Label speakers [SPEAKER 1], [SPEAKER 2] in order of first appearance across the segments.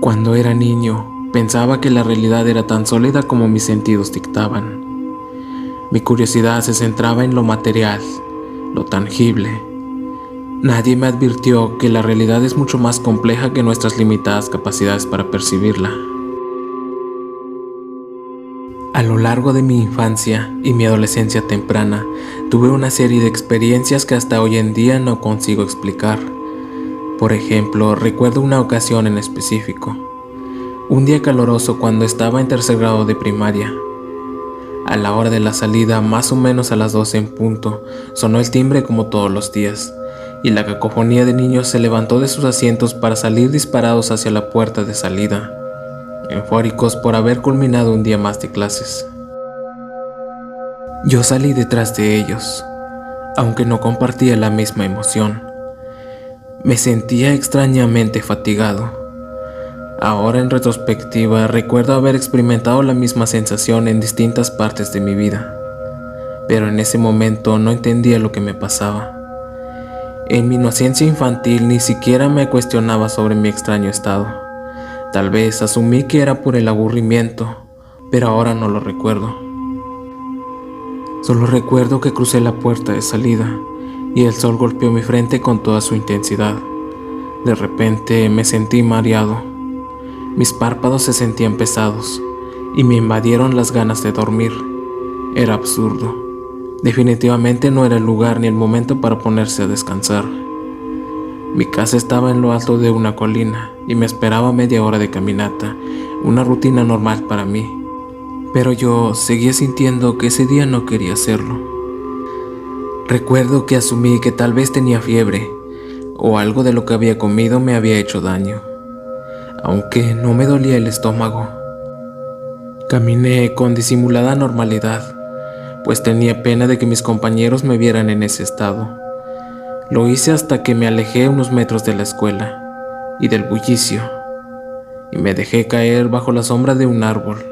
[SPEAKER 1] Cuando era niño, pensaba que la realidad era tan sólida como mis sentidos dictaban. Mi curiosidad se centraba en lo material, lo tangible. Nadie me advirtió que la realidad es mucho más compleja que nuestras limitadas capacidades para percibirla. A lo largo de mi infancia y mi adolescencia temprana, tuve una serie de experiencias que hasta hoy en día no consigo explicar. Por ejemplo, recuerdo una ocasión en específico. Un día caluroso cuando estaba en tercer grado de primaria. A la hora de la salida, más o menos a las 12 en punto, sonó el timbre como todos los días, y la cacofonía de niños se levantó de sus asientos para salir disparados hacia la puerta de salida, eufóricos por haber culminado un día más de clases. Yo salí detrás de ellos, aunque no compartía la misma emoción. Me sentía extrañamente fatigado. Ahora en retrospectiva recuerdo haber experimentado la misma sensación en distintas partes de mi vida, pero en ese momento no entendía lo que me pasaba. En mi inocencia infantil ni siquiera me cuestionaba sobre mi extraño estado. Tal vez asumí que era por el aburrimiento, pero ahora no lo recuerdo. Solo recuerdo que crucé la puerta de salida y el sol golpeó mi frente con toda su intensidad. De repente me sentí mareado. Mis párpados se sentían pesados y me invadieron las ganas de dormir. Era absurdo. Definitivamente no era el lugar ni el momento para ponerse a descansar. Mi casa estaba en lo alto de una colina y me esperaba media hora de caminata, una rutina normal para mí. Pero yo seguía sintiendo que ese día no quería hacerlo. Recuerdo que asumí que tal vez tenía fiebre o algo de lo que había comido me había hecho daño, aunque no me dolía el estómago. Caminé con disimulada normalidad, pues tenía pena de que mis compañeros me vieran en ese estado. Lo hice hasta que me alejé unos metros de la escuela y del bullicio, y me dejé caer bajo la sombra de un árbol,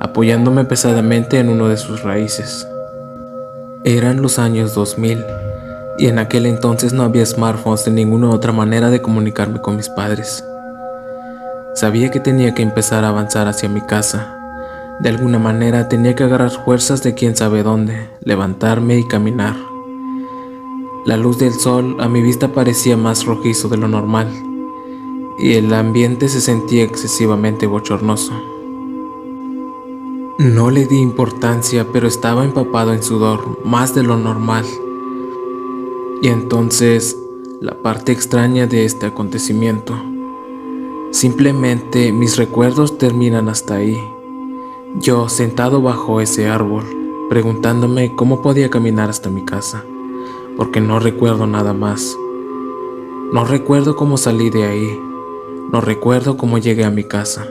[SPEAKER 1] apoyándome pesadamente en uno de sus raíces. Eran los años 2000, y en aquel entonces no había smartphones ni ninguna otra manera de comunicarme con mis padres. Sabía que tenía que empezar a avanzar hacia mi casa. De alguna manera tenía que agarrar fuerzas de quién sabe dónde, levantarme y caminar. La luz del sol a mi vista parecía más rojizo de lo normal, y el ambiente se sentía excesivamente bochornoso. No le di importancia, pero estaba empapado en sudor, más de lo normal. Y entonces, la parte extraña de este acontecimiento. Simplemente mis recuerdos terminan hasta ahí. Yo sentado bajo ese árbol, preguntándome cómo podía caminar hasta mi casa, porque no recuerdo nada más. No recuerdo cómo salí de ahí, no recuerdo cómo llegué a mi casa.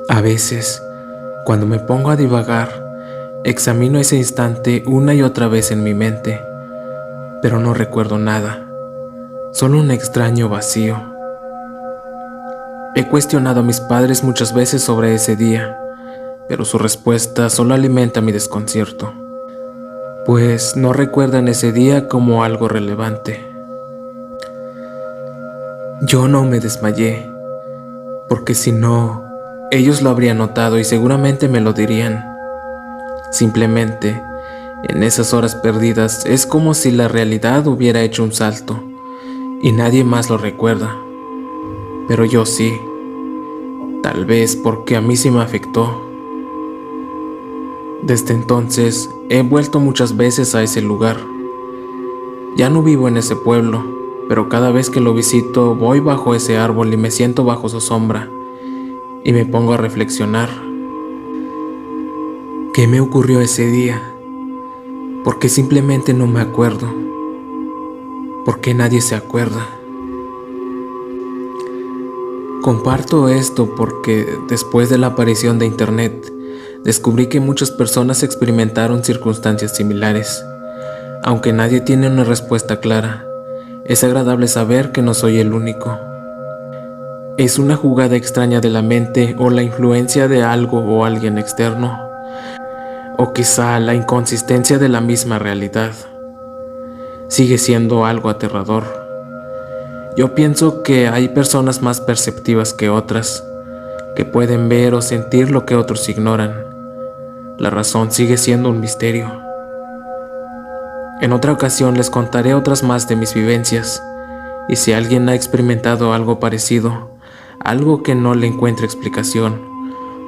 [SPEAKER 1] A veces, cuando me pongo a divagar, examino ese instante una y otra vez en mi mente, pero no recuerdo nada, solo un extraño vacío. He cuestionado a mis padres muchas veces sobre ese día, pero su respuesta solo alimenta mi desconcierto, pues no recuerdan ese día como algo relevante. Yo no me desmayé, porque si no, ellos lo habrían notado y seguramente me lo dirían. Simplemente, en esas horas perdidas es como si la realidad hubiera hecho un salto y nadie más lo recuerda. Pero yo sí, tal vez porque a mí sí me afectó. Desde entonces he vuelto muchas veces a ese lugar. Ya no vivo en ese pueblo, pero cada vez que lo visito voy bajo ese árbol y me siento bajo su sombra y me pongo a reflexionar. ¿Qué me ocurrió ese día? ¿Por qué simplemente no me acuerdo? ¿Por qué nadie se acuerda? Comparto esto porque después de la aparición de Internet, descubrí que muchas personas experimentaron circunstancias similares. Aunque nadie tiene una respuesta clara, es agradable saber que no soy el único. Es una jugada extraña de la mente o la influencia de algo o alguien externo, o quizá la inconsistencia de la misma realidad. Sigue siendo algo aterrador. Yo pienso que hay personas más perceptivas que otras, que pueden ver o sentir lo que otros ignoran. La razón sigue siendo un misterio. En otra ocasión les contaré otras más de mis vivencias, y si alguien ha experimentado algo parecido, algo que no le encuentre explicación,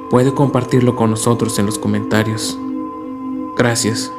[SPEAKER 1] puede compartirlo con nosotros en los comentarios. Gracias.